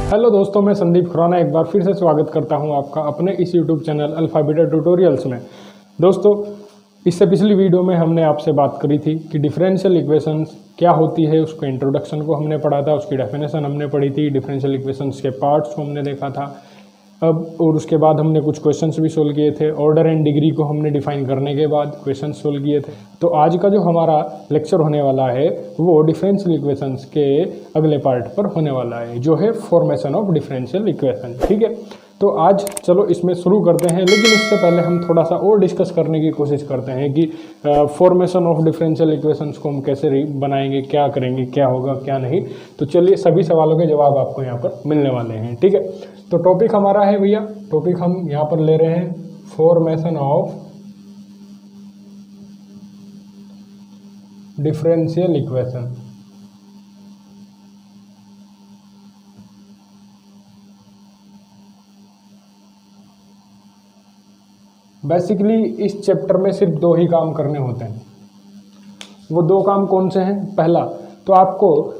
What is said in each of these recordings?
Hello दोस्तों, मैं संदीप खुराना एक बार फिर से स्वागत करता हूं आपका अपने इस यूट्यूब चैनल अल्फाबेटा ट्यूटोरियल्स में। दोस्तों, इससे पिछली वीडियो में हमने आपसे बात करी थी कि डिफरेंशियल इक्वेशंस क्या होती है, उसको इंट्रोडक्शन को हमने पढ़ा था, उसकी डेफिनेशन हमने पढ़ी थी, डिफरेंशियल इक्वेशंस के पार्ट्स को हमने देखा था। अब और उसके बाद हमने कुछ क्वेश्चंस भी सोल्व किए थे। ऑर्डर एंड डिग्री को हमने डिफाइन करने के बाद क्वेश्चन सोल्व किए थे। तो आज का जो हमारा लेक्चर होने वाला है वो डिफरेंशियल इक्वेशंस के अगले पार्ट पर होने वाला है, जो है फॉर्मेशन ऑफ डिफरेंशियल इक्वेशन। ठीक है, तो आज चलो इसमें शुरू करते हैं। लेकिन इससे पहले हम थोड़ा सा और डिस्कस करने की कोशिश करते हैं कि फॉर्मेशन ऑफ डिफरेंशियल इक्वेशंस को हम कैसे बनाएंगे, क्या करेंगे, क्या होगा, क्या नहीं। तो चलिए, सभी सवालों के जवाब आपको यहाँ पर मिलने वाले हैं। ठीक है, तो टॉपिक हमारा है भैया, टॉपिक हम यहाँ पर ले रहे हैं formation of differential equation. Basically इस चैप्टर में सिर्फ दो ही काम करने होते हैं। वो दो काम कौन से हैं? पहला तो आपको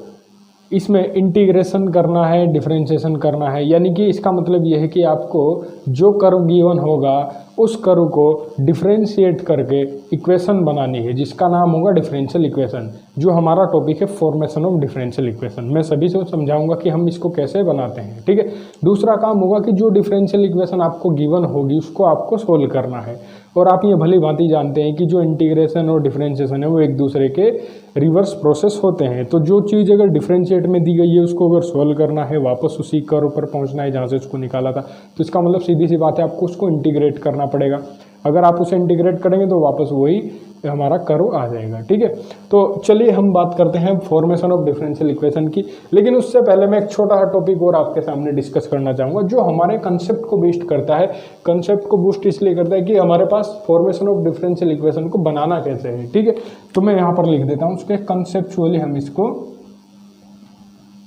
इसमें इंटीग्रेशन करना है, डिफरेंशिएशन करना है। यानी कि इसका मतलब यह है कि आपको जो कर्व गिवन होगा उस कर्व को डिफरेंशिएट करके इक्वेशन बनानी है, जिसका नाम होगा डिफरेंशियल इक्वेशन, जो हमारा टॉपिक है फॉर्मेशन ऑफ डिफरेंशियल इक्वेशन। मैं सभी से समझाऊंगा कि हम इसको कैसे बनाते हैं। ठीक है, दूसरा काम होगा कि जो डिफरेंशियल इक्वेशन आपको गिवन होगी उसको आपको सोल्व करना है। और आप ये भली भांति जानते हैं कि जो इंटीग्रेशन और डिफरेंशिएशन है वो एक दूसरे के रिवर्स प्रोसेस होते हैं। तो जो चीज़ अगर डिफरेंशिएट में दी गई है उसको अगर सोल्व करना है, वापस उसी कर्व पर पहुंचना है जहाँ से उसको निकाला था, तो इसका मतलब सीधी सी बात है आपको उसको इंटीग्रेट करना पड़ेगा। अगर आप उसे इंटीग्रेट करेंगे तो वापस वही हमारा कर्व आ जाएगा। ठीक है, तो चलिए हम बात करते हैं फॉर्मेशन ऑफ डिफरेंशियल इक्वेशन की। लेकिन उससे पहले मैं एक छोटा सा टॉपिक और आपके सामने डिस्कस करना चाहूँगा, जो हमारे कंसेप्ट को बूस्ट करता है। कंसेप्ट को बूस्ट इसलिए करता है कि हमारे पास फॉर्मेशन ऑफ डिफरेंशियल इक्वेशन को बनाना कैसे है। ठीक है, तो मैं यहाँ पर लिख देता हूँ उसके कंसेप्चुअली हम इसको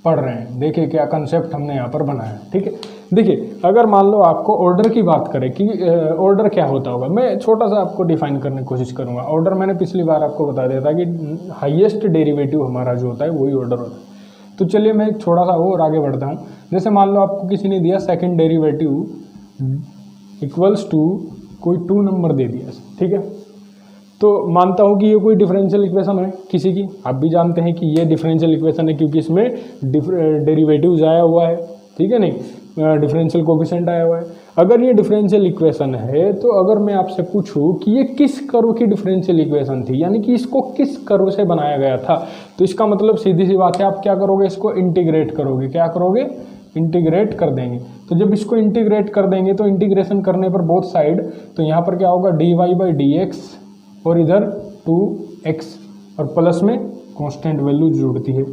पढ़ रहे हैं। देखिए क्या कंसेप्ट हमने यहाँ पर बनाया है। ठीक है, देखिए अगर मान लो आपको ऑर्डर की बात करें कि ऑर्डर क्या होता होगा, मैं छोटा सा आपको डिफाइन करने की कोशिश करूँगा। ऑर्डर मैंने पिछली बार आपको बता दिया था कि हाईएस्ट डेरिवेटिव हमारा जो होता है वही ऑर्डर होता है। तो चलिए मैं थोड़ा सा और आगे बढ़ता हूँ। जैसे मान लो आपको किसी ने दिया सेकेंड डेरिवेटिव इक्वल्स टू कोई 2 नंबर दे दिया। ठीक है, तो मानता हूँ कि ये कोई डिफरेंशियल इक्वेशन है किसी की। आप भी जानते हैं कि ये डिफरेंशियल इक्वेशन है क्योंकि इसमें डेरिवेटिव्स आया हुआ है। ठीक है, नहीं डिफरेंशियल कोफिशिएंट आया हुआ है। अगर ये डिफरेंशियल इक्वेशन है तो अगर मैं आपसे पूछूं कि ये किस कर्व की डिफरेंशियल इक्वेशन थी, यानी कि इसको किस कर्व से बनाया गया था, तो इसका मतलब सीधी सी बात है आप क्या करोगे, इसको इंटीग्रेट करोगे। क्या करोगे? इंटीग्रेट कर देंगे। तो जब इसको इंटीग्रेट कर देंगे तो इंटीग्रेशन करने पर बोथ साइड, तो यहाँ पर क्या होगा dy/dx और इधर 2x और प्लस में कांस्टेंट वैल्यू जुड़ती है।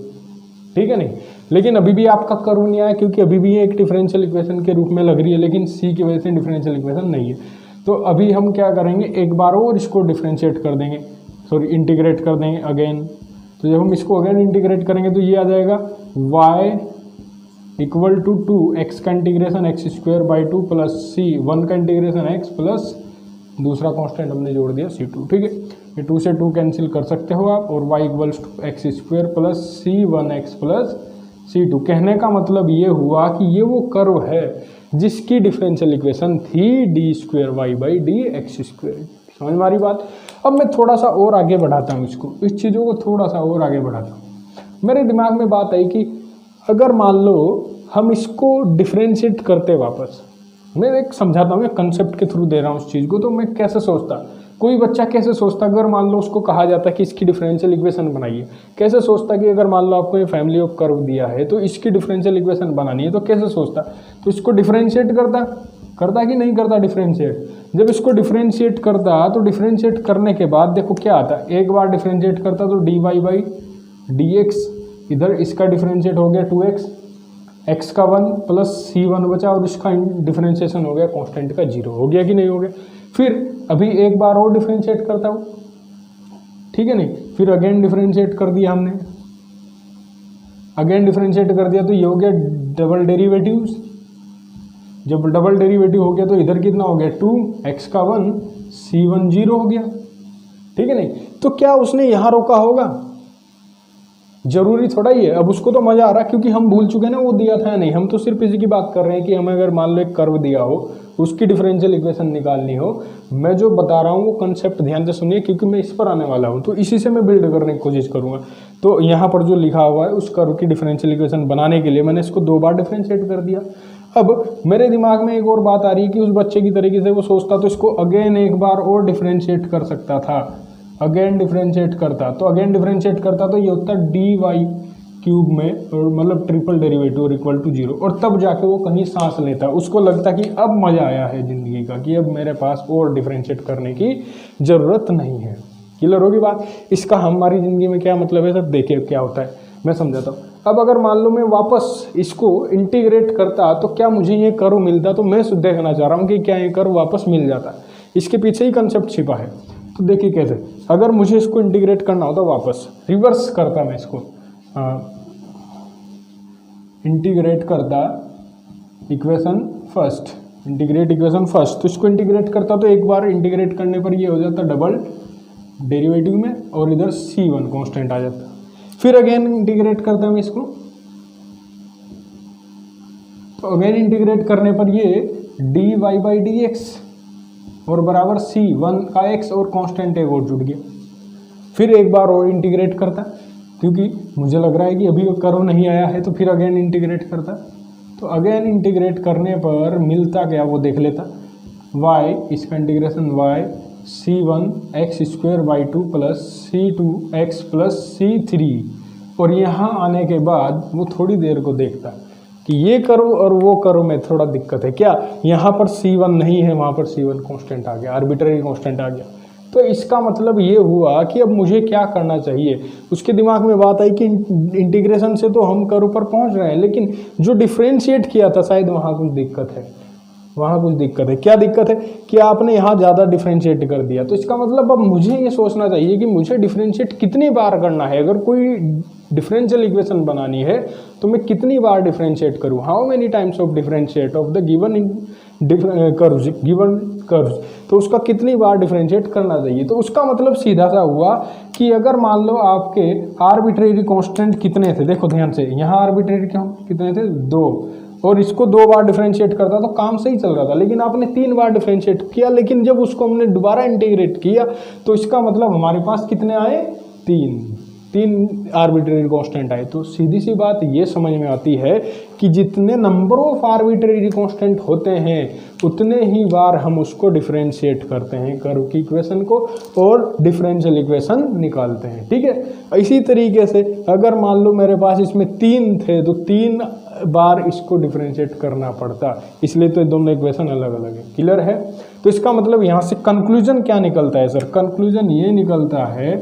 ठीक है, नहीं लेकिन अभी भी आपका कर्व नहीं आया क्योंकि अभी भी ये एक डिफरेंशियल इक्वेशन के रूप में लग रही है, लेकिन c की वजह से डिफरेंशियल इक्वेशन नहीं है। तो अभी हम क्या करेंगे, एक बार और इसको डिफरेंशिएट कर देंगे, सॉरी इंटीग्रेट कर देंगे अगेन। तो जब हम इसको अगेन इंटीग्रेट करेंगे तो ये आ जाएगा y इक्वल टू 2x का इंटीग्रेशन x²/2 प्लस c 1 का इंटीग्रेशन x प्लस दूसरा कांस्टेंट हमने जोड़ दिया c2। ठीक है, ये 2 से 2 कैंसिल कर सकते हो आप, और y equals to x² plus c1x plus c2। कहने का मतलब ये हुआ कि ये वो कर्व है जिसकी डिफरेंशियल इक्वेशन थी d2y/dx²। समझ में आ रही बात? अब मैं थोड़ा सा और आगे बढ़ाता हूँ इसको, इस चीज़ों को थोड़ा सा और आगे बढ़ाता हूँ। मेरे दिमाग में बात आई कि अगर मान लो हम इसको डिफरेंशिएट करते, वापस मैं एक समझाता हूँ, कंसेप्ट के थ्रू दे रहा हूँ उस चीज़ को। तो मैं कैसे सोचता, कोई बच्चा कैसे सोचता अगर मान लो उसको कहा जाता कि इसकी डिफरेंशियल इक्वेशन बनाइए, कैसे सोचता कि अगर मान लो आपको ये फैमिली ऑफ कर्व दिया है तो इसकी डिफरेंशियल इक्वेशन बनानी है, तो कैसे सोचता? तो इसको डिफरेंशिएट करता कि नहीं करता डिफरेंशिएट? जब इसको डिफरेंशिएट करता तो डिफरेंशिएट करने के बाद देखो क्या आता, एक बार डिफरेंशिएट करता तो dy/dx, इधर इसका डिफरेंशिएट हो गया 2x, x का 1 प्लस c1 बचा और इसका डिफरेंशिएशन हो गया कांस्टेंट का 0। हो गया कि नहीं हो गया? फिर अभी एक बार और डिफरेंशिएट करता हूँ। ठीक है, नहीं फिर अगेन डिफरेंशिएट कर दिया हमने, अगेन डिफरेंशिएट कर दिया तो ये हो गया डबल डेरिवेटिव्स। जब डबल डेरिवेटिव हो गया तो इधर कितना हो गया 2, x का 1 c1 0 हो गया। ठीक है, नहीं तो क्या उसने यहाँ रोका होगा? जरूरी थोड़ा ही है। अब उसको तो मज़ा आ रहा है क्योंकि हम भूल चुके हैं ना वो दिया था या नहीं। हम तो सिर्फ इसी की बात कर रहे हैं कि हमें अगर मान लो एक कर्व दिया हो, उसकी डिफरेंशियल इक्वेशन निकालनी हो। मैं जो बता रहा हूँ वो कंसेप्ट ध्यान से सुनिए क्योंकि मैं इस पर आने वाला हूँ, तो इसी से मैं बिल्ड करने की कोशिश करूँगा। तो यहाँ पर जो लिखा हुआ है उस कर्व की डिफरेंशियल इक्वेशन बनाने के लिए मैंने इसको 2 बार डिफरेंशिएट कर दिया। अब मेरे दिमाग में एक और बात आ रही है कि उस बच्चे की तरीके से वो सोचता तो इसको अगेन एक बार और डिफरेंशिएट कर सकता था, अगेन डिफरेंशिएट करता। तो अगेन डिफरेंशिएट करता तो ये होता डी वाई क्यूब में, और मतलब ट्रिपल डेरिवेटिव और इक्वल टू 0, और तब जाके वो कहीं सांस लेता, उसको लगता कि अब मज़ा आया है ज़िंदगी का, कि अब मेरे पास और डिफरेंशिएट करने की ज़रूरत नहीं है। क्लियर होगी बात। इसका हमारी ज़िंदगी में क्या मतलब है सर, देखिए क्या होता है मैं समझाता हूँ। अब अगर मान लो मैं वापस इसको इंटीग्रेट करता तो क्या मुझे ये कर्व मिलता, तो मैं देखना चाह रहा हूँ कि क्या ये कर्व वापस मिल जाता। इसके पीछे ही कंसेप्ट छिपा है। तो देखिए कैसे, अगर मुझे इसको इंटीग्रेट करना होता वापस रिवर्स करता मैं इसको, इंटीग्रेट करता equation first, integrate equation first, तो इसको इंटीग्रेट करता तो एक बार इंटीग्रेट करने पर ये हो जाता डबल डेरिवेटिव में, और इधर C1 कांस्टेंट आ जाता। फिर अगेन इंटीग्रेट करता मैं इसको, तो अगेन इंटीग्रेट करने पर ये dy बाई डी एक्स और बराबर C1 का x और कांस्टेंट एक और जुड़ गया। फिर एक बार और इंटीग्रेट करता क्योंकि मुझे लग रहा है कि अभी कर्व नहीं आया है, तो फिर अगेन इंटीग्रेट करता। तो अगेन इंटीग्रेट करने पर मिलता क्या वो देख लेता, y, इसका integration y C1 x square by 2 plus C2 x plus C3, और यहाँ आने के बाद वो थोड़ी देर को देखता कि ये कर्व और वो कर्व में थोड़ा दिक्कत है क्या, यहाँ पर C1 नहीं है, वहाँ पर C1 कांस्टेंट आ गया, आर्बिट्रेरी कांस्टेंट आ गया। तो इसका मतलब ये हुआ कि अब मुझे क्या करना चाहिए। उसके दिमाग में बात आई कि इंटीग्रेशन से तो हम कर्व पर पहुँच रहे हैं, लेकिन जो डिफ्रेंशिएट किया था शायद वहाँ कुछ दिक्कत है, वहाँ कुछ दिक्कत है। क्या दिक्कत है कि आपने यहाँ ज़्यादा डिफ्रेंशिएट कर दिया। तो इसका मतलब अब मुझे ये सोचना चाहिए कि मुझे डिफ्रेंशिएट कितनी बार करना है। अगर कोई डिफरेंशियल इक्वेशन बनानी है तो मैं कितनी बार डिफरेंशिएट करूँ, how many times of differentiate of the given curves, तो उसका कितनी बार डिफरेंशिएट करना चाहिए। तो उसका मतलब सीधा सा हुआ कि अगर मान लो आपके आर्बिट्रेरी कांस्टेंट कितने थे, देखो ध्यान से, यहाँ आर्बिट्रेरी कितने थे 2, और इसको 2 बार डिफरेंशिएट करता तो काम सही चल रहा था, लेकिन आपने 3 बार डिफरेंशिएट किया। लेकिन जब उसको हमने दोबारा इंटीग्रेट किया तो इसका मतलब हमारे पास कितने आए, 3 आर्बिट्रेरी कांस्टेंट आए। तो सीधी सी बात ये समझ में आती है कि जितने नंबर ऑफ आर्बिट्रेरी कांस्टेंट होते हैं उतने ही बार हम उसको डिफरेंशिएट करते हैं कर्व की इक्वेशन को, और डिफरेंशियल इक्वेशन निकालते हैं। ठीक है। इसी तरीके से अगर मान लो मेरे पास इसमें 3 थे तो 3 बार इसको डिफरेंशिएट करना पड़ता, इसलिए तो दोनों इक्वेशन अलग अलग है। क्लियर है। तो इसका मतलब यहाँ से कंक्लूजन क्या निकलता है सर, कंक्लूजन ये निकलता है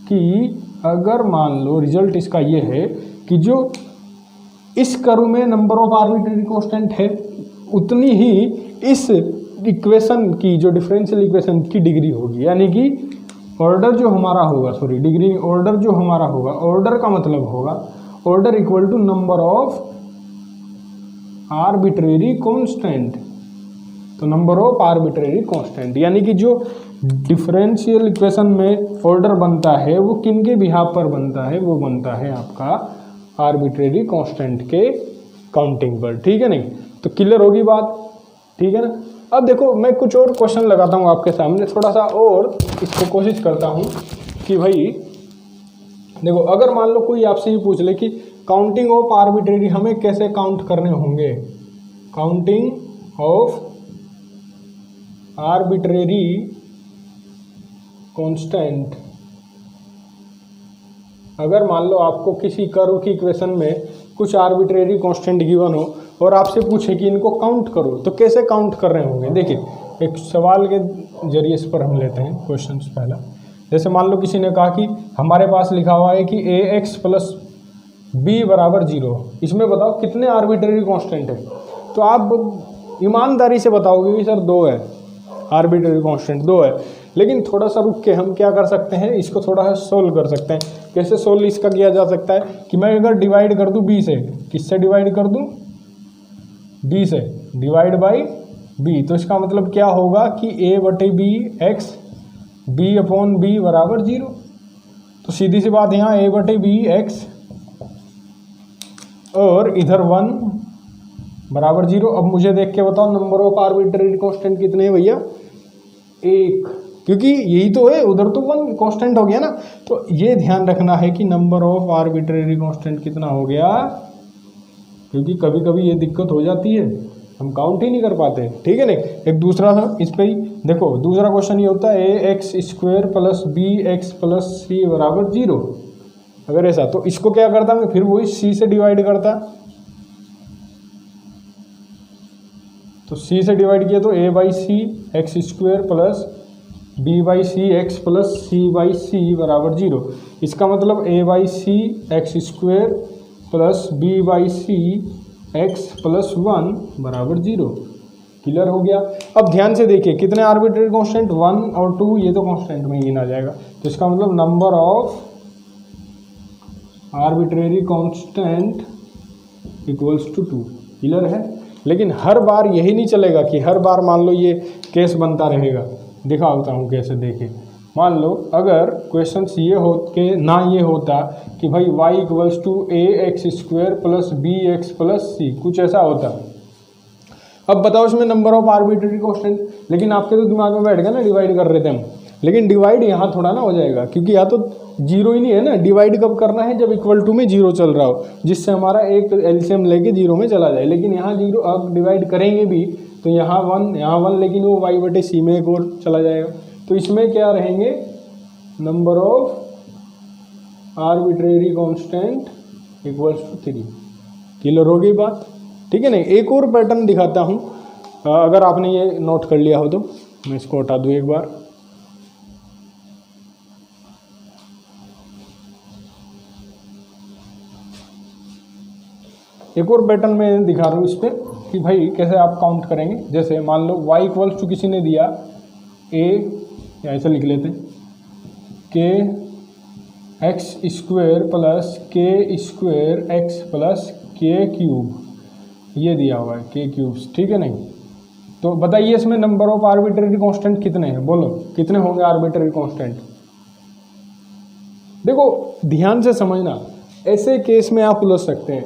कि अगर मान लो रिजल्ट इसका ये है कि जो इस कर्व में नंबर ऑफ आर्बिट्रेरी कांस्टेंट है उतनी ही इस इक्वेशन की जो डिफरेंशियल इक्वेशन की डिग्री होगी, यानी कि ऑर्डर जो हमारा होगा, सॉरी डिग्री, ऑर्डर जो हमारा होगा, ऑर्डर का मतलब होगा order equal to number of arbitrary constant. तो नंबर ऑफ आर्बिट्रेरी कांस्टेंट यानी कि जो डिफरेंशियल इक्वेशन में ऑर्डर बनता है वो किन के बिहाफ पर बनता है, वो बनता है आपका आर्बिट्रेरी कांस्टेंट के काउंटिंग पर। ठीक है नहीं, तो क्लियर होगी बात। ठीक है ना। अब देखो मैं कुछ और क्वेश्चन लगाता हूँ आपके सामने, थोड़ा सा और इसको कोशिश करता हूँ कि भाई देखो, अगर मान लो कोई आपसे ये पूछ ले कि काउंटिंग ऑफ आर्बिट्रेरी हमें कैसे काउंट करने होंगे, काउंटिंग ऑफ आर्बिट्रेरी कांस्टेंट। अगर मान लो आपको किसी कर्व की इक्वेशन में कुछ आर्बिट्रेरी कांस्टेंट गिवन हो और आपसे पूछे कि इनको काउंट करो, तो कैसे काउंट कर रहे होंगे। देखिए एक सवाल के जरिए इस पर हम लेते हैं क्वेश्चन। पहला जैसे मान लो किसी ने कहा कि हमारे पास लिखा हुआ है कि ax प्लस बी बराबर 0, इसमें बताओ कितने आर्बिट्रेरी कांस्टेंट है। तो आप ईमानदारी से बताओगे कि सर 2 है, आर्बिट्रेरी कांस्टेंट 2 है। लेकिन थोड़ा सा रुक के हम क्या कर सकते हैं, इसको थोड़ा सा सोल्व कर सकते हैं। कैसे सोल्व इसका किया जा सकता है कि मैं अगर डिवाइड कर दूं b से, किससे डिवाइड कर दूं, b से, डिवाइड बाई b, तो इसका मतलब क्या होगा कि a बटे b x b upon b बराबर 0। तो सीधी सी बात यहाँ a बटे बी एक्स और इधर 1 बराबर 0। अब मुझे देख के बताओ नंबर ऑफ आर्बिट्रेरी कांस्टेंट कितने हैं भैया, 1, क्योंकि यही तो है, उधर तो 1 कांस्टेंट हो गया ना। तो ये ध्यान रखना है कि नंबर ऑफ आर्बिट्रेरी कांस्टेंट कितना हो गया, क्योंकि कभी कभी ये दिक्कत हो जाती है, हम काउंट ही नहीं कर पाते, ठीक है नहीं। एक दूसरा था इस पे ही देखो, दूसरा क्वेश्चन ये होता है A X square plus B X plus C बराबर 0। अगर ऐसा तो इसको क्या करता मैं, फिर वही सी से डिवाइड करता। तो सी से डिवाइड किया तो A by C X square plus B by C X plus C by C बराबर 0। इसका मतलब A by C X square plus B by C X plus 1 बराबर 0। क्लियर हो गया। अब ध्यान से देखिए कितने आर्बिट्रेरी कांस्टेंट, 1 और 2, ये तो कांस्टेंट में गिना जाएगा। तो इसका मतलब number of arbitrary constant equals to 2। Clear है। लेकिन हर बार यही नहीं चलेगा कि हर बार मान लो ये केस बनता रहेगा। दिखाता हूँ कैसे, देखिए मान लो अगर क्वेश्चन ये हो के ना ये होता कि भाई y equals to A X square plus B X plus C, कुछ ऐसा होता। अब बताओ इसमें नंबर ऑफ आर्बिट्रेरी कांस्टेंट, लेकिन आपके तो दिमाग में बैठ गया ना, डिवाइड कर रहे थे हम। लेकिन डिवाइड यहाँ थोड़ा ना हो जाएगा, क्योंकि यहाँ तो 0 ही नहीं है ना। डिवाइड कब करना है, जब इक्वल टू में 0 चल रहा हो, जिससे हमारा एक एलसीएम लेके 0 में चला जाए। लेकिन यहाँ 0 अब डिवाइड करेंगे भी तो यहाँ 1 यहाँ 1, लेकिन वो y बटे सी में एक और चला जाएगा। तो इसमें क्या रहेंगे, number of arbitrary constant equals to 3। Clear हो गई बात, ठीक है नहीं। एक और पैटर्न दिखाता हूँ, अगर आपने ये नोट कर लिया हो तो मैं इसको हटा दूँ एक बार। एक और पैटर्न मैं दिखा रहा हूँ इस पर कि भाई कैसे आप काउंट करेंगे। जैसे मान लो y इक्वल्स टू किसी ने दिया a, या ऐसे लिख लेते हैं के एक्स स्क्वेयर प्लस के स्क्वेयर एक्स प्लस के क्यूब, ये दिया हुआ है के क्यूब्स, ठीक है नहीं। तो बताइए इसमें नंबर ऑफ आर्बिट्रेरी कांस्टेंट कितने हैं, बोलो कितने होंगे आर्बिट्रेरी कांस्टेंट। देखो ध्यान से समझना, ऐसे केस में आप उलझ सकते हैं,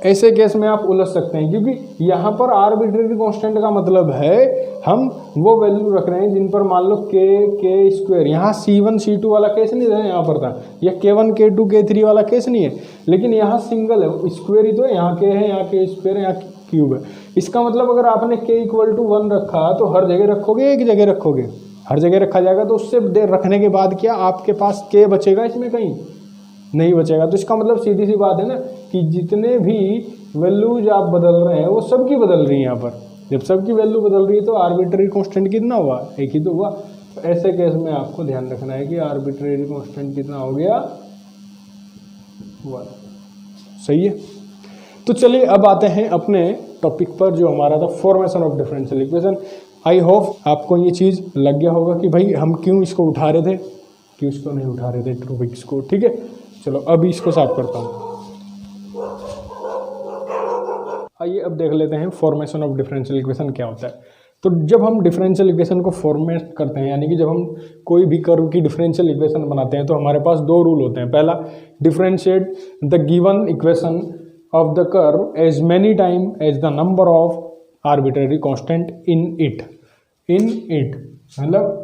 ऐसे केस में आप उलझ सकते हैं, क्योंकि यहाँ पर आर्बिट्रेरी कांस्टेंट का मतलब है हम वो वैल्यू रख रहे हैं जिन पर मान लो के स्क्वायर, यहाँ C1 C2 वाला केस नहीं है यहाँ पर था, या K1 K2 K3 वाला केस नहीं है, लेकिन यहाँ सिंगल है, स्क्वायर ही तो है, यहाँ के है, यहाँ के स्क्वायर है, यहाँ क्यूब है। इसका मतलब अगर आपने k इक्वल टू 1 रखा तो हर जगह रखोगे, एक जगह रखोगे, हर जगह रखा जाएगा। तो उससे देर रखने के बाद क्या आपके पास k बचेगा, इसमें कहीं नहीं बचेगा। तो इसका मतलब सीधी सी बात है ना कि जितने भी वैल्यूज आप बदल रहे हैं वो सबकी बदल रही है। यहाँ पर जब सबकी वैल्यू बदल रही है तो आर्बिट्रेरी कांस्टेंट कितना हुआ, एक ही तो हुआ। तो ऐसे केस में आपको ध्यान रखना है कि आर्बिट्रेरी कांस्टेंट कितना हो गया, 1। सही है। तो चलिए अब आते हैं अपने टॉपिक पर जो हमारा था formation of differential equation. I hope आपको ये चीज़ लग गया होगा कि भाई हम क्यों इसको उठा रहे थे, क्यों इसको नहीं उठा रहे थे टॉपिक्स को, ठीक है। चलो अभी इसको साफ करता हूँ। आइए अब देख लेते हैं फॉर्मेशन ऑफ डिफरेंशियल इक्वेशन क्या होता है। तो जब हम डिफरेंशियल इक्वेशन को फॉर्मेट करते हैं, यानी कि जब हम कोई भी कर्व की डिफरेंशियल इक्वेशन बनाते हैं, तो हमारे पास 2 रूल होते हैं। पहला, differentiate the given equation of the curve as many time as the number of arbitrary constant in it. In it मतलब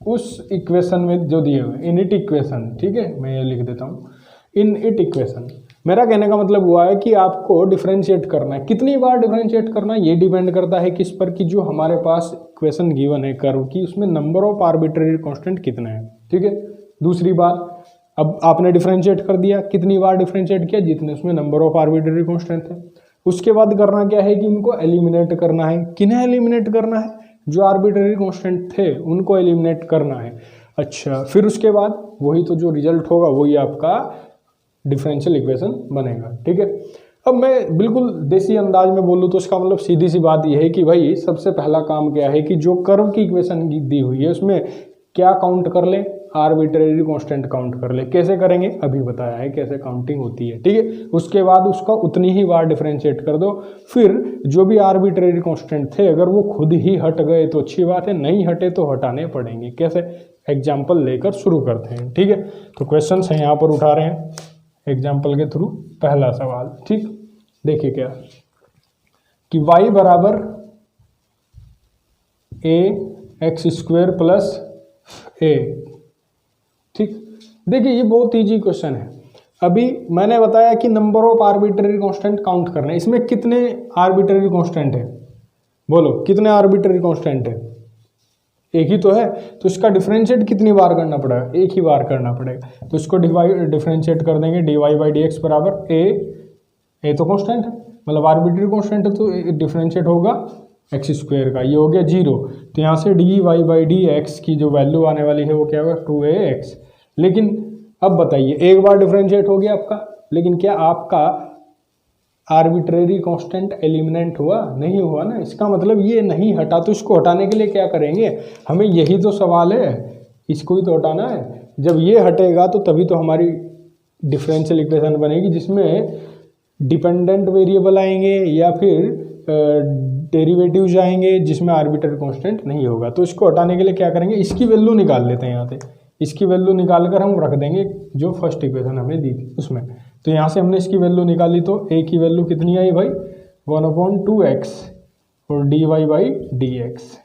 उस इक्वेशन में जो दिए हुए, इन इट इक्वेशन, ठीक है, मैं ये लिख देता हूँ, इन इट इक्वेशन। मेरा कहने का मतलब हुआ है कि आपको डिफरेंशिएट करना है। कितनी बार डिफरेंशिएट करना है ये डिपेंड करता है किस पर, कि जो हमारे पास इक्वेशन गिवन है कर्व की, उसमें नंबर ऑफ आर्बिट्रेरी कांस्टेंट कितना है, ठीक है। दूसरी बात, अब आपने डिफरेंशिएट कर दिया, कितनी बार डिफरेंशिएट किया, जितने उसमें नंबर ऑफ आर्बिट्रेरी कांस्टेंट थे। उसके बाद करना क्या है कि उनको एलिमिनेट करना है। किन्हें एलिमिनेट करना है, जो आर्बिट्रेरी कांस्टेंट थे उनको एलिमिनेट करना है। अच्छा, फिर उसके बाद वही तो जो रिजल्ट होगा वही आपका डिफरेंशियल इक्वेशन बनेगा, ठीक है। अब मैं बिल्कुल देसी अंदाज में बोलूँ तो इसका मतलब सीधी सी बात यह है कि भाई सबसे पहला काम क्या है कि जो कर्व की इक्वेशन दी हुई है उसमें क्या काउंट कर लें, आर्बिट्रेरी कांस्टेंट काउंट कर ले। कैसे करेंगे अभी बताया है कैसे काउंटिंग होती है, ठीक है। उसके बाद उसका उतनी ही बार डिफरेंशिएट कर दो। फिर जो भी आर्बिट्रेरी कांस्टेंट थे अगर वो खुद ही हट गए तो अच्छी बात है, नहीं हटे तो हटाने पड़ेंगे। कैसे, एग्जाम्पल लेकर शुरू करते हैं। ठीक है, तो क्वेश्चन है यहाँ पर उठा रहे हैं एग्जाम्पल के थ्रू। पहला सवाल, ठीक, देखिए क्या कि y बराबर a x square plus a। ठीक, देखिए ये बहुत इजी क्वेश्चन है। अभी मैंने बताया कि number of arbitrary constant count करना है। इसमें कितने आर्बिट्ररी कांस्टेंट है, बोलो कितने आर्बिट्ररी कांस्टेंट है? एक ही तो है, तो इसका डिफरेंशिएट कितनी बार करना पड़ेगा? एक ही बार करना पड़ेगा। तो इसको डिफरेंशिएट कर देंगे, dy बाई डी एक्स बराबर ए तो कांस्टेंट है, मतलब आर्बिट्ररी कांस्टेंट है, तो डिफरेंशिएट होगा एक्स स्क्वायर का, ये हो गया 0। तो यहाँ से dy बाई डी एक्स की जो वैल्यू आने वाली है वो क्या होगा 2ax। लेकिन अब बताइए, एक बार डिफरेंशिएट हो गया आपका, लेकिन क्या आपका आर्बिट्रेरी कांस्टेंट एलिमिनेट हुआ? नहीं हुआ ना। इसका मतलब ये नहीं हटा, तो इसको हटाने के लिए क्या करेंगे? हमें यही तो सवाल है, इसको ही तो हटाना है। जब ये हटेगा तो तभी तो हमारी डिफरेंशियल इक्वेशन बनेगी, जिसमें डिपेंडेंट वेरिएबल आएंगे या फिर डेरिवेटिव्स आएंगे जिसमें आर्बिट्रेरी कांस्टेंट नहीं होगा। तो इसको हटाने के लिए क्या करेंगे, इसकी वैल्यू निकाल लेते हैं यहाँ से। इसकी वैल्यू निकाल कर हम रख देंगे जो फर्स्ट इक्वेशन हमें दी थी उसमें। तो यहाँ से हमने इसकी वैल्यू निकाली, तो a की वैल्यू कितनी आई भाई 1/2x और dy बाई डी एक्स।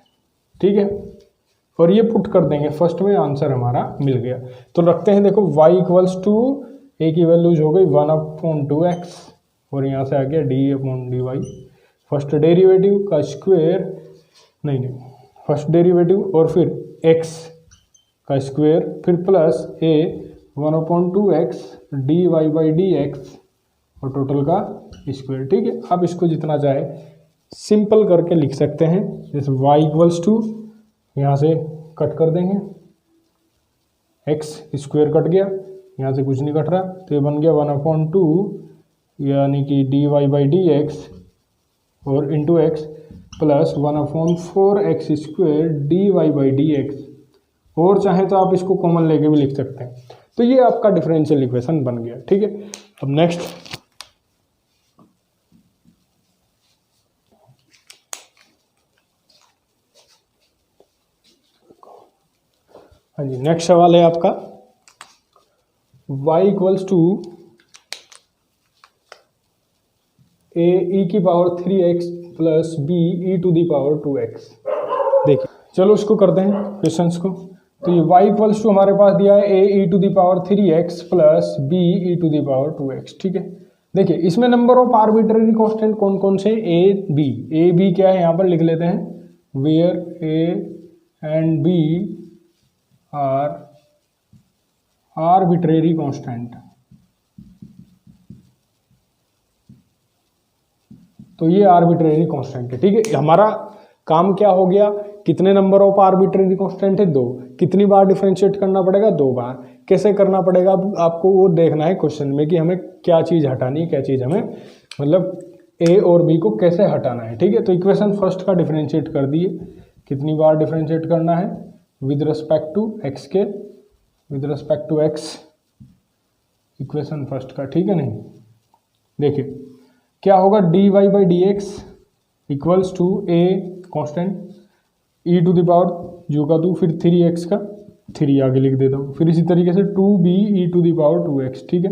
ठीक है, और ये पुट कर देंगे फर्स्ट में, आंसर हमारा मिल गया। तो रखते हैं, देखो y इक्वल्स टू a की वैल्यूज हो गई 1/2x और यहाँ से आ गया d/dy। फर्स्ट डेरिवेटिव का स्क्वायर, नहीं फर्स्ट डेरिवेटिव और फिर x का स्क्वायर, फिर plus a 1/2x dy by d x और टोटल का स्क्वायर। ठीक है, आप इसको जितना चाहे सिंपल करके लिख सकते हैं। जैसे y इक्वल्स टू, यहाँ से कट कर देंगे, x स्क्वायर कट गया, यहाँ से कुछ नहीं कट रहा, तो ये बन गया 1/2 यानी कि dy बाई डी एक्स और into x plus 1/4x square dy by d x, और चाहे तो आप इसको कॉमन लेके भी लिख सकते हैं। तो ये आपका डिफरेंशियल इक्वेशन बन गया। ठीक है, अब नेक्स्ट, हाँ जी, नेक्स्ट सवाल है आपका y equals to a e की power 3x plus b e to the power 2x। देखिए, चलो इसको करते हैं क्वेश्चंस को। तो ये y इक्वल्स टू हमारे पास दिया है a e to the power 3x plus b e to the power 2x। ठीक है, देखिए इसमें नंबर ऑफ आर्बिट्ररी कांस्टेंट कौन कौन से? a b क्या है यहाँ पर लिख लेते हैं, where a and b are arbitrary constant. तो ये आर्बिट्ररी कांस्टेंट है। ठीक है, हमारा काम क्या हो गया, कितने नंबर ऑफ आर्बिट्ररी कांस्टेंट है? 2। कितनी बार डिफरेंशिएट करना पड़ेगा? 2 बार। कैसे करना पड़ेगा आपको वो देखना है क्वेश्चन में, कि हमें क्या चीज़ हटानी है, क्या चीज़ हमें, मतलब a और b को कैसे हटाना है। ठीक है, तो इक्वेशन फर्स्ट का डिफरेंशिएट कर दिए। कितनी बार डिफरेंशिएट करना है? विद रिस्पेक्ट टू x के, with respect to x, equation first का। ठीक है, नहीं देखिए क्या होगा, dy by d x equals to a constant e to the power जो का 2, फिर 3x का 3 आगे लिख देता हूँ, फिर इसी तरीके से 2b e to the power 2x। ठीक है,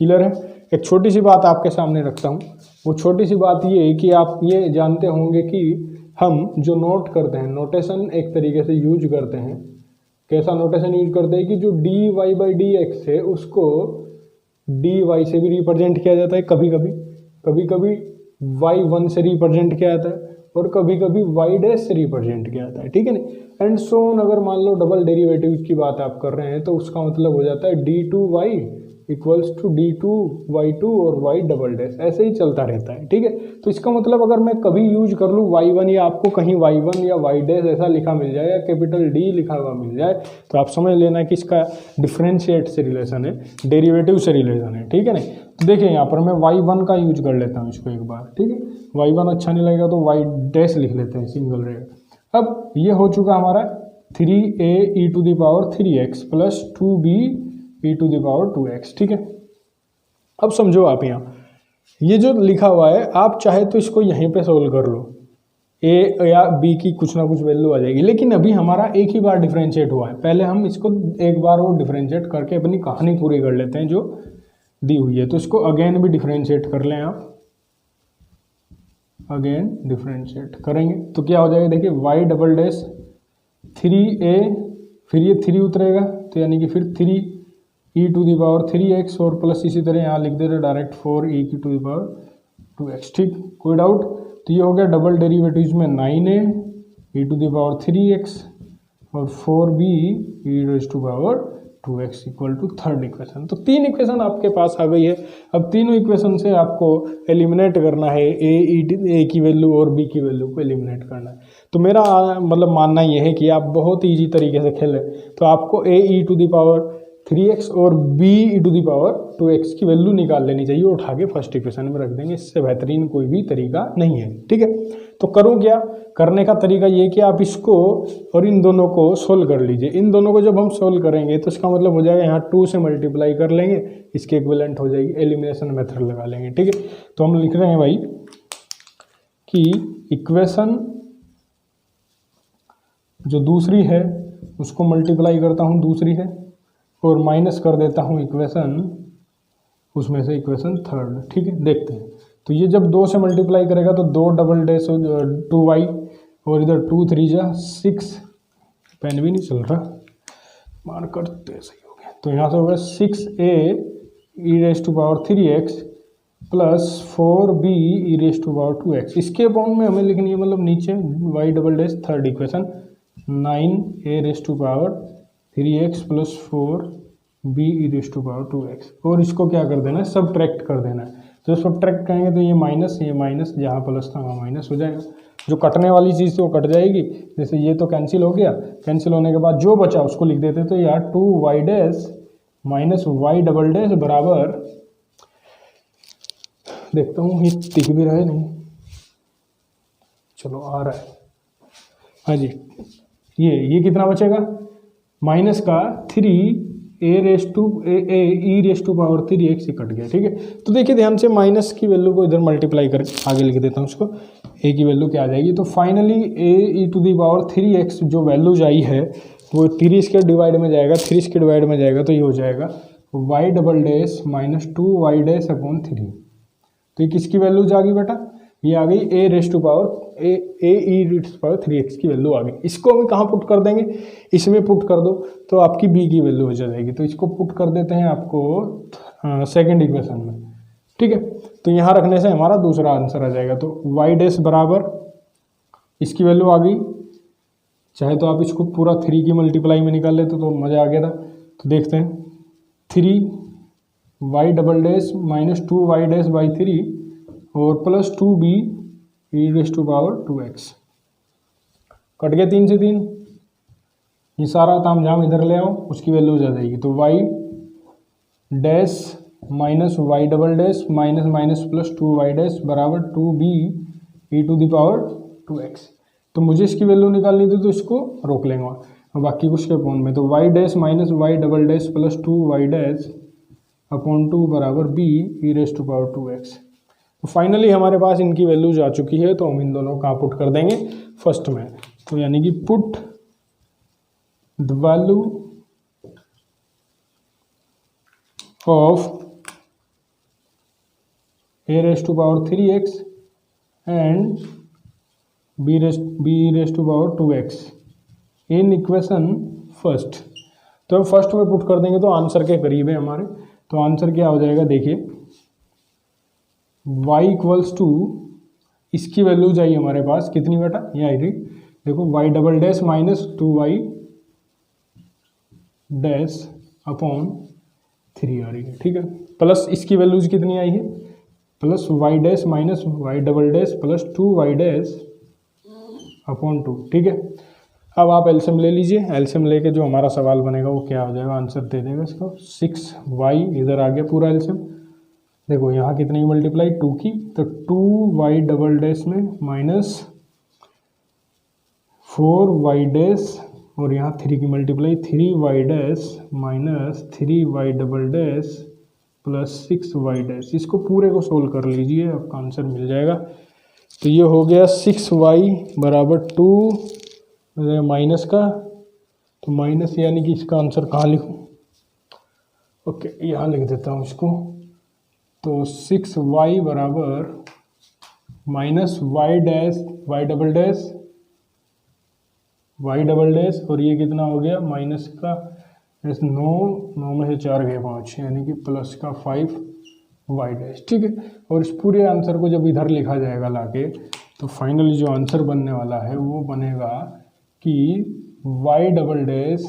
क्लियर है। एक छोटी सी बात आपके सामने रखता हूँ, वो छोटी सी बात ये है कि आप ये जानते होंगे कि हम जो नोट करते हैं, नोटेशन एक तरीके से यूज करते हैं। कैसा नोटेशन यूज करते हैं कि जो dy बाई डी एक्स है उसको dy से भी रिप्रेजेंट किया जाता है, कभी कभी y1 से रिप्रेजेंट किया जाता है, और कभी कभी y डैश से रिप्रेजेंट किया जाता है। ठीक है ना, एंड सो अगर मान लो डबल डेरिवेटिव की बात आप कर रहे हैं तो उसका मतलब हो जाता है d2y इक्वल्स टू d2y2 और y डबल डैश, ऐसे ही चलता रहता है। ठीक है, तो इसका मतलब अगर मैं कभी यूज कर लूँ y1 या आपको कहीं y1 या y डैश ऐसा लिखा मिल जाए या कैपिटल D लिखा हुआ मिल जाए, तो आप समझ लेना कि इसका डिफरेंशिएट से रिलेशन है, डेरिवेटिव से रिलेशन है। ठीक है ना, तो देखिए यहाँ पर मैं y1 का यूज कर लेता हूँ इसको एक बार। ठीक है, y1 अच्छा नहीं लगेगा तो y डैश लिख लेते हैं, सिंगल रहेगा। अब ये हो चुका हमारा 3a e to the power 3x plus 2b e to the power 2x। ठीक है, अब समझो आप यहाँ ये जो लिखा हुआ है, आप चाहे तो इसको यहीं पे सोल्व कर लो, ए या बी की कुछ ना कुछ वैल्यू आ जाएगी। लेकिन अभी हमारा एक ही बार डिफरेंशिएट हुआ है, पहले हम इसको एक बार और डिफरेंशिएट करके अपनी कहानी पूरी कर लेते हैं जो दी हुई है। तो इसको अगेन भी डिफरेंशिएट कर लें आप, अगेन डिफरेंशिएट करेंगे तो क्या हो जाएगा, देखिए वाई डबल डैश 3a, फिर ये 3 उतरेगा तो यानी कि फिर 3 e to the power 3x और प्लस इसी तरह यहाँ लिख देते डायरेक्ट 4e की टू दी पावर 2x। ठीक, कोई डाउट? तो ये हो गया डबल डेरिवेटिव्स में 9a e to the power 3x और 4b e raise to power 2x equal to third equation. तो 3 इक्वेशन आपके पास आ गई है। अब तीनों इक्वेशन से आपको एलिमिनेट करना है, ए की वैल्यू और बी की वैल्यू को एलिमिनेट करना है। तो मेरा मतलब मानना यह है कि आप बहुत ईजी तरीके से खेलें तो आपको ए e to the power 3x और b e to the power 2x की वैल्यू निकाल लेनी चाहिए, उठा के फर्स्ट इक्वेशन में रख देंगे। इससे बेहतरीन कोई भी तरीका नहीं है। ठीक है, तो करूँ क्या? करने का तरीका ये कि आप इसको और इन दोनों को सोल्व कर लीजिए। इन दोनों को जब हम सोल्व करेंगे तो इसका मतलब हो जाएगा यहाँ 2 से मल्टीप्लाई कर लेंगे, इसके इक्विवेलेंट हो जाएगी, एलिमिनेशन मेथड लगा लेंगे। ठीक है, तो हम लिख रहे हैं भाई कि इक्वेशन जो दूसरी है उसको मल्टीप्लाई करता हूँ दूसरी है और माइनस कर देता हूँ इक्वेशन उसमें से इक्वेशन थर्ड। ठीक है, देखते हैं। तो ये जब 2 से मल्टीप्लाई करेगा तो 2 डबल डैश 2y और इधर 2 3 जा 6, पेन भी नहीं चल रहा, मार करते सही हो गया। तो यहाँ से होगा 6a e raise to power 3x plus 4b e raise to power 2x। इसके अपॉन में हमें लिखनी है मतलब नीचे y double dash third equation 9a raise to power 3x plus 4b e raise to power 2x और इसको क्या कर देना है, सब्ट्रैक्ट कर देना है। तो सब्ट्रैक्ट करेंगे तो ये माइनस जहाँ प्लस था वहाँ माइनस हो जाएगा। जो कटने वाली चीज़ थी वो कट जाएगी, जैसे ये तो कैंसिल हो गया। कैंसिल होने के बाद जो बचा उसको लिख देते तो यार 2y dash minus y double dash बराबर, देखता हूँ ये दिख भी रहा है नहीं, चलो आ रहा है, हाँ जी। ये कितना बचेगा, माइनस का 3 A raise to E raise to power 3x से कट गया। ठीक है, तो देखिए ध्यान से माइनस की वैल्यू को इधर मल्टीप्लाई करके आगे लिख देता हूँ उसको, ए की वैल्यू क्या आ जाएगी। तो finally a e to the power 3x जो वैल्यूज आई है वो 3 के डिवाइड में जाएगा, 3 के डिवाइड में जाएगा तो ये हो जाएगा y double dash minus 2y dash upon 3। तो ये किसकी वैल्यूज आ गई बेटा, ये आ गई A raise to power A E raise to power 3x की वैल्यू आ गई। इसको हम कहाँ पुट कर देंगे, इसमें पुट कर दो तो आपकी b की वैल्यू हो जाएगी। तो इसको पुट कर देते हैं आपको सेकंड इक्वेशन में। ठीक है, तो यहाँ रखने से हमारा दूसरा आंसर आ जाएगा। तो y डैश बराबर इसकी वैल्यू आ गई, चाहे तो आप इसको पूरा 3 की मल्टीप्लाई में निकाल लेते तो मज़ा आ गया था। तो देखते हैं 3y double dash minus 2y dash by 3 और plus 2b e raise to power 2x। Cut गया 3 से 3, ये सारा ताम झाम इधर ले आओ, उसकी वैल्यू आ जाएगी। तो y dash minus y double dash minus minus plus 2y dash बराबर 2b E to the power 2x। तो मुझे इसकी वैल्यू निकालनी थी तो इसको रोक लेंगे और बाकी कुछ के अपॉन में। तो y dash minus y double dash plus 2y dash upon 2 बराबर b e raise to power 2x। तो फाइनली हमारे पास इनकी वैल्यूज आ चुकी है, तो हम इन दोनों का पुट कर देंगे फर्स्ट में। तो यानी कि put the value of a raise to power 3x and b raise to power 2x in equation first. तो हम फर्स्ट में पुट कर देंगे तो आंसर के करीब है हमारे। तो आंसर क्या हो जाएगा, देखिए y इक्वल्स टू, इसकी वैल्यू चाहिए हमारे पास कितनी बेटा, ये आई थी, देखो y double dash minus 2y dash upon 3 आ रही है। ठीक है, प्लस इसकी वैल्यूज कितनी आई है, plus y dash minus y double dash plus 2y dash upon 2। ठीक है, अब आप एलसीएम ले लीजिए, एलसीएम लेके जो हमारा सवाल बनेगा वो क्या हो जाएगा, आंसर दे देगा इसको 6y, इधर आ गया पूरा एलसीएम। देखो यहाँ कितनी मल्टीप्लाई 2 की, तो 2y डबल डैश में माइनस 4y डैश और यहाँ 3 की multiply 3y dash minus 3y double dash plus 6y dash. इसको पूरे को सोल्व कर लीजिए, आपका आंसर मिल जाएगा। तो ये हो गया 6y बराबर 2 माइनस का, तो माइनस यानी कि इसका आंसर कहाँ लिखूँ? ओके, यहाँ लिख देता हूँ इसको। तो 6y बराबर minus y dash y double dash और ये कितना हो गया माइनस का 9 में से 4 गए 5 यानी कि प्लस का 5y डैश। ठीक है, और इस पूरे आंसर को जब इधर लिखा जाएगा लाके, तो फाइनली जो आंसर बनने वाला है वो बनेगा कि y double dash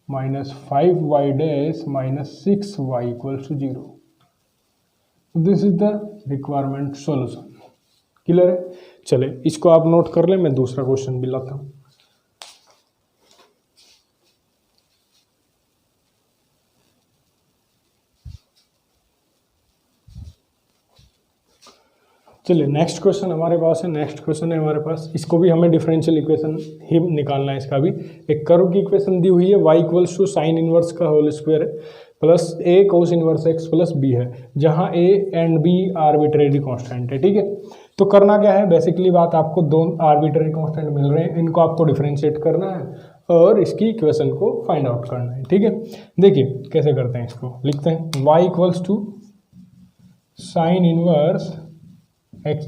minus 5y dash minus 6y equals to 0। This is the requirement solution. Clear है? चले इसको आप नोट कर लें, मैं दूसरा क्वेश्चन भी लाता हूँ। चलिए नेक्स्ट क्वेश्चन हमारे पास है। नेक्स्ट क्वेश्चन है हमारे पास, इसको भी हमें डिफरेंशियल इक्वेशन ही निकालना है। इसका भी एक कर्व की इक्वेशन दी हुई है, y equals to sine inverse का होल स्क्वायर है plus a cos inverse x plus b है, जहां a and b arbitrary constant है। ठीक है, तो करना क्या है, बेसिकली बात आपको दो आर्बिट्रेरी कांस्टेंट मिल रहे हैं, इनको आपको डिफरेंशिएट करना है और इसकी इक्वेशन को फाइंड आउट करना है। ठीक है, देखिए कैसे करते हैं, इसको लिखते हैं y equals to sine inverse x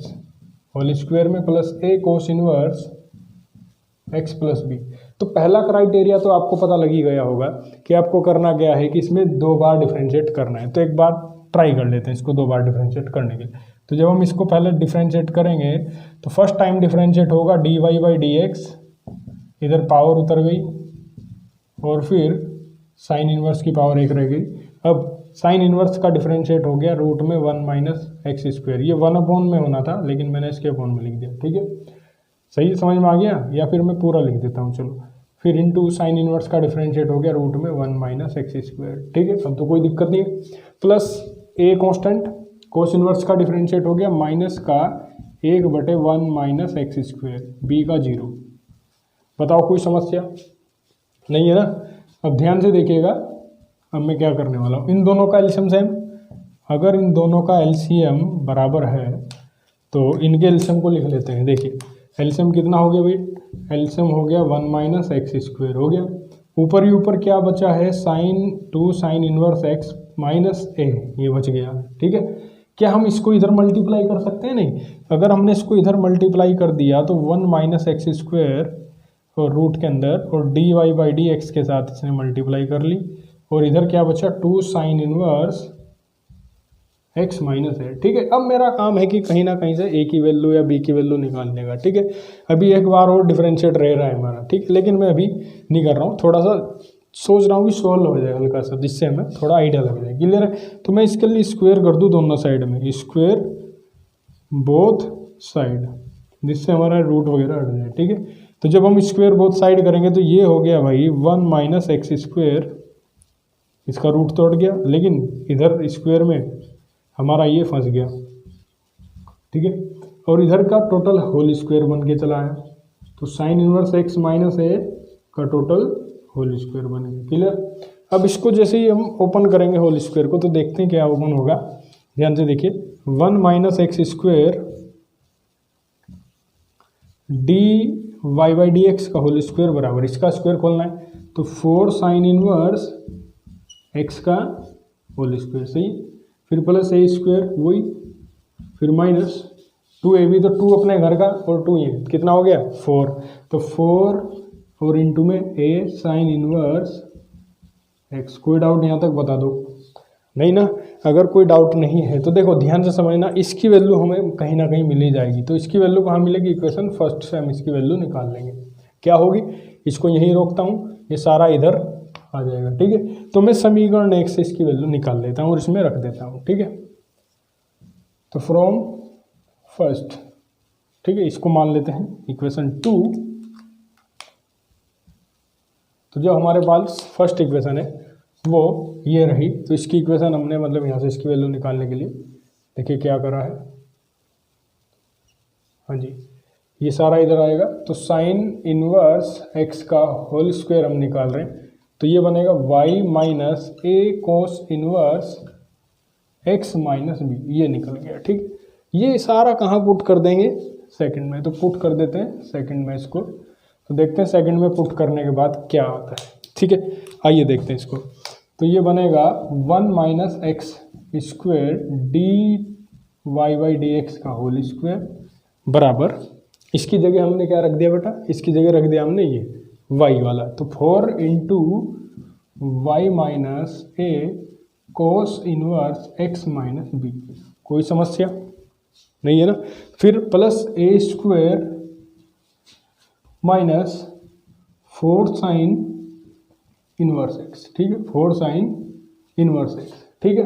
whole square में plus a cos inverse x plus b। तो पहला क्राइटेरिया तो आपको पता लग ही गया होगा कि आपको करना क्या है कि इसमें 2 बार डिफरेंशिएट करना है। तो एक बार ट्राई कर लेते हैं इसको 2 बार डिफरेंशिएट करने के लिए। तो जब हम इसको पहले डिफरेंशिएट करेंगे तो फर्स्ट टाइम डिफरेंशिएट होगा dy बाई डी एक्स, इधर पावर उतर गई और फिर साइन इनवर्स की पावर 1 रह गई। अब साइन इनवर्स का डिफरेंशिएट हो गया रूट में 1 माइनस एक्स स्क्वायर, ये 1 अपॉन में होना था लेकिन मैंने इसके अपॉन में लिख दिया। ठीक है, सही समझ में आ गया? या फिर मैं पूरा लिख देता हूँ, चलो। फिर इनटू साइन इनवर्स का डिफरेंशिएट हो गया रूट में 1 माइनस एक्स स्क्वायर। ठीक है, अब तो कोई दिक्कत नहीं है। Plus a constant cos inverse का डिफरेंशिएट हो गया माइनस का 1/1 माइनस एक्स स्क्वायर, बी का 0। बताओ कोई समस्या नहीं है ना? अब ध्यान से देखिएगा, अब मैं क्या करने वाला हूँ, इन दोनों का एलसीएम सेम, अगर इन दोनों का एलसीएम बराबर है तो इनके एलसीएम को लिख लेते हैं। देखिए एलसीएम कितना हो गया भाई, एलसीएम हो गया 1 माइनस एक्स स्क्वायर हो गया। ऊपर ही ऊपर क्या बचा है, साइन इनवर्स एक्स माइनस ए, ये बच गया। ठीक है, क्या हम इसको इधर मल्टीप्लाई कर सकते हैं? नहीं। अगर हमने इसको इधर मल्टीप्लाई कर दिया तो 1 माइनस एक्स स्क्वायर और रूट के अंदर और d y by d x के साथ इसने मल्टीप्लाई कर ली और इधर क्या बचा 2 साइन इनवर्स एक्स माइनस है। ठीक है, अब मेरा काम है कि कहीं ना कहीं से ए की वैल्यू या बी की वैल्यू निकालने का। ठीक है, अभी एक बार और डिफरेंशिएट रह रहा है हमारा। ठीक है, लेकिन मैं अभी नहीं कर रहा हूँ, थोड़ा सा सोच रहा हूँ कि सोल्व हो जाए हल्का सा, जिससे हमें थोड़ा आइडिया लग जाए। क्लियर है? तो मैं इसके लिए स्क्वायर कर दूँ दोनों साइड में, स्क्वायर बोथ साइड, जिससे हमारा रूट वगैरह हट जाए। ठीक है, तो जब हम स्क्वायर बोथ साइड करेंगे तो ये हो गया भाई 1 माइनस एक्स स्क्वायर, इसका रूट तो हट गया लेकिन इधर स्क्वायर में हमारा ये फंस गया। ठीक है, और इधर का टोटल होल स्क्वायर बन के चला है, तो साइन इनवर्स एक्स माइनस ए का टोटल होल स्क्वायर बन गया। क्लियर? अब इसको जैसे ही हम ओपन करेंगे होल स्क्वायर को तो देखते हैं क्या ओपन होगा। ध्यान से देखिए, 1 minus x square d y by d x का होल स्क्वायर बराबर, इसका स्क्वायर खोलना है तो 4 साइन इनवर्स एक्स का होल स्क्वायर, सही, फिर प्लस ए स्क्वायर वही, फिर माइनस 2ab, तो 2 अपने घर का और 2 ये, कितना हो गया 4, तो 4 और इंटू में ए साइन इनवर्स एक्स। कोई डाउट यहाँ तक बता दो? नहीं ना? अगर कोई डाउट नहीं है तो देखो ध्यान से समझना, इसकी वैल्यू हमें कहीं ना कहीं मिल ही जाएगी। तो इसकी वैल्यू कहाँ मिलेगी, इक्वेशन फर्स्ट से हम इसकी वैल्यू निकाल लेंगे। क्या होगी, इसको यहीं रोकता हूँ, ये सारा इधर आ जाएगा। ठीक है, तो मैं समीकरण 1 से इसकी वैल्यू निकाल लेता हूँ और इसमें रख देता हूँ। ठीक है, तो फ्रॉम फर्स्ट, ठीक है, इसको मान लेते हैं इक्वेशन 2। तो जो हमारे पास फर्स्ट इक्वेशन है वो ये रही, तो इसकी इक्वेशन हमने मतलब यहाँ से इसकी वैल्यू निकालने के लिए देखिए क्या करा है। हाँ जी, ये सारा इधर आएगा, तो साइन इनवर्स एक्स का होल स्क्वायर हम निकाल रहे हैं, तो ये बनेगा y minus a cos inverse x minus b, ये निकल गया। ठीक, ये सारा कहाँ पुट कर देंगे, सेकंड में, तो पुट कर देते हैं सेकंड में इसको, तो देखते हैं सेकंड में पुट करने के बाद क्या आता है। ठीक है, आइए देखते हैं इसको। तो ये बनेगा 1 minus x square d y by d x का होल स्क्वेयर बराबर, इसकी जगह हमने क्या रख दिया बेटा, इसकी जगह रख दिया हमने ये y वाला, तो 4 into y minus a cos inverse x minus b. कोई समस्या नहीं है ना। फिर plus a square minus 4 sine inverse x, ठीक है, 4 साइन इनवर्स x, ठीक है।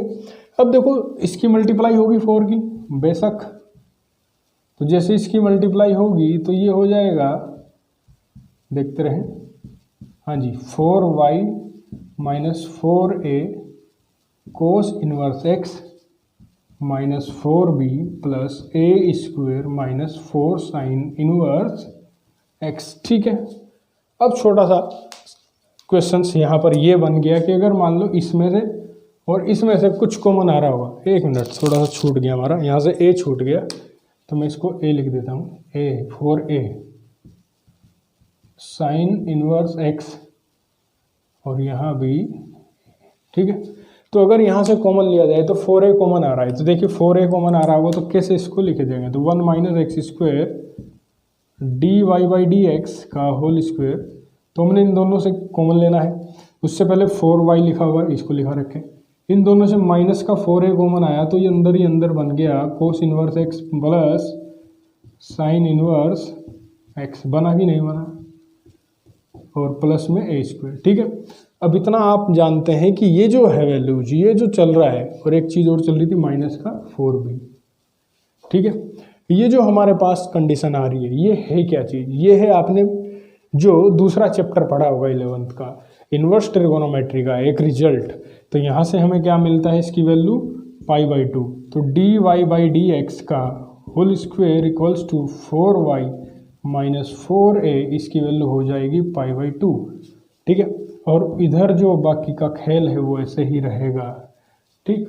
अब देखो इसकी मल्टीप्लाई होगी 4 की, बेशक, तो जैसे इसकी मल्टीप्लाई होगी तो ये हो जाएगा, देखते रहें, हाँ जी, 4y minus 4a cos inverse x minus 4b plus a square minus 4 sine inverse x, ठीक है। अब छोटा सा क्वेश्चन यहाँ पर ये बन गया कि अगर मान लो इसमें से और इसमें से कुछ कॉमन आ रहा होगा, एक मिनट, थोड़ा सा छूट गया हमारा, यहाँ से a छूट गया, तो मैं इसको a लिख देता हूँ, a 4a sign inverse x और यहाँ भी, ठीक है। तो अगर यहाँ से कॉमन लिया जाए तो 4a कॉमन आ रहा है, तो देखिए 4a कॉमन आ रहा होगा तो कैसे इसको लिखे जाएंगे, तो 1 minus x square d y by d x का होल स्क्वेयर, तो हमने इन दोनों से कॉमन लेना है। उससे पहले 4y लिखा हुआ है, इसको लिखा रखें, इन दोनों से माइनस का 4a कॉमन आया तो ये अंदर ही अंदर बन गया कोस inverse x plus sign inverse x, बना कि नहीं बना, और प्लस में ए स्क्वेयर, ठीक है। अब इतना आप जानते हैं कि ये जो है वैल्यूज, ये जो चल रहा है, और एक चीज़ और चल रही थी माइनस का 4b, ठीक है। ये जो हमारे पास कंडीशन आ रही है, ये है क्या चीज़, ये है आपने जो दूसरा चैप्टर पढ़ा होगा 11th का, इन्वर्स ट्रिगोनोमेट्री का एक रिजल्ट। तो यहाँ से हमें क्या मिलता है, इसकी वैल्यू π/2, तो d y by d x का whole square equals to 4y minus 4a, इसकी वैल्यू हो जाएगी π/2, ठीक है। और इधर जो बाकी का खेल है वो ऐसे ही रहेगा, ठीक।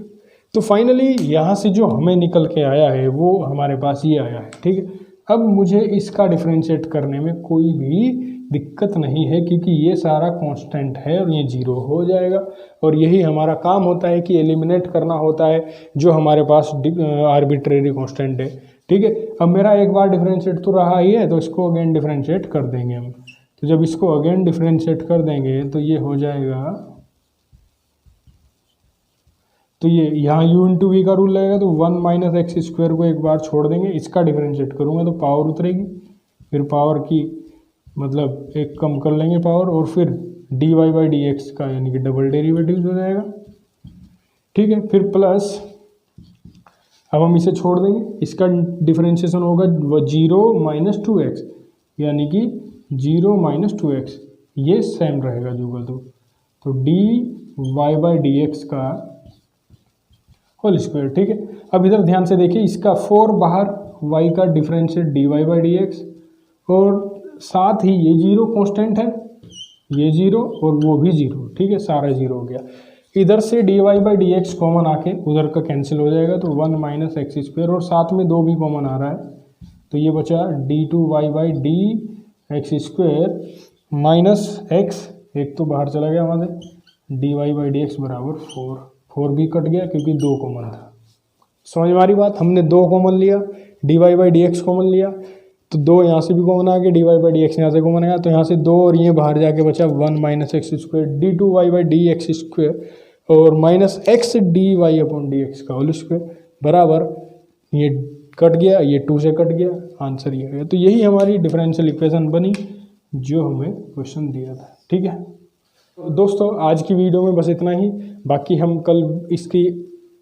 तो फाइनली यहाँ से जो हमें निकल के आया है वो हमारे पास ये आया है, ठीक है। अब मुझे इसका डिफ्रेंशिएट करने में कोई भी दिक्कत नहीं है क्योंकि ये सारा कांस्टेंट है और ये 0 हो जाएगा, और यही हमारा काम होता है कि एलिमिनेट करना होता है जो हमारे पास आर्बिट्रेरी कांस्टेंट है, ठीक है। अब मेरा एक बार डिफ्रेंशिएट तो रहा ही है, तो इसको अगेन डिफ्रेंशिएट कर देंगे हम। तो जब इसको अगेन डिफ्रेंशिएट कर देंगे तो ये हो जाएगा, तो ये यहाँ u इंटू वी का रूल लगेगा, तो 1 माइनस एक्स स्क्वायर को एक बार छोड़ देंगे, इसका डिफ्रेंशिएट करूँगा तो पावर उतरेगी, फिर पावर की मतलब एक कम कर लेंगे पावर, और फिर d y by d x का यानी कि डबल डेरिवेटिव हो जाएगा, ठीक है। फिर प्लस, अब हम इसे छोड़ देंगे, इसका डिफ्रेंशिएशन होगा 0 माइनस 2x, यानी कि 0 माइनस 2x, ये सेम रहेगा जुगल, तो d y by d x का होल स्क्वायर, ठीक है। अब इधर ध्यान से देखिए, इसका 4 बाहर, y का differentiate d y by d x, और साथ ही ये 0 कांस्टेंट है, ये 0 और वो भी 0, ठीक है, सारा 0 हो गया। इधर से d y by d x common आके उधर का कैंसिल हो जाएगा, तो 1 माइनस एक्स स्क्वायर, और साथ में 2 भी कॉमन आ रहा है, तो ये बचा d two y by d x square minus x, एक तो बाहर चला गया वहाँ से, d y by d x बराबर 4 भी कट गया क्योंकि 2 कॉमन था। समझ में आ रही बात, हमने 2 कॉमन लिया, d y by d x common लिया, तो 2 यहाँ से भी कॉमन आ गया, d y by d x यहाँ से कॉमन आया, तो यहाँ से 2 और ये बाहर जाके बचा 1 minus x square d two y by d x square और minus x d y upon d x का होल स्क्वायर बराबर, ये कट गया, ये 2 से कट गया, आंसर ये है। तो यही हमारी डिफरेंशियल इक्वेशन बनी जो हमें क्वेश्चन दिया था, ठीक है। तो दोस्तों आज की वीडियो में बस इतना ही, बाकी हम कल इसकी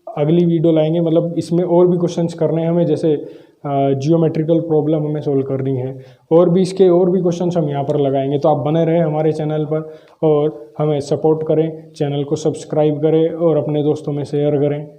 अगली वीडियो लाएंगे, मतलब इसमें और भी क्वेश्चंस करने हैं हमें, जैसे जियोमेट्रिकल प्रॉब्लम हमें सोल्व करनी है, और भी इसके और भी क्वेश्चंस हम यहाँ पर लगाएंगे। तो आप बने रहें हमारे चैनल पर और हमें सपोर्ट करें, चैनल को सब्सक्राइब करें और अपने दोस्तों में शेयर करें।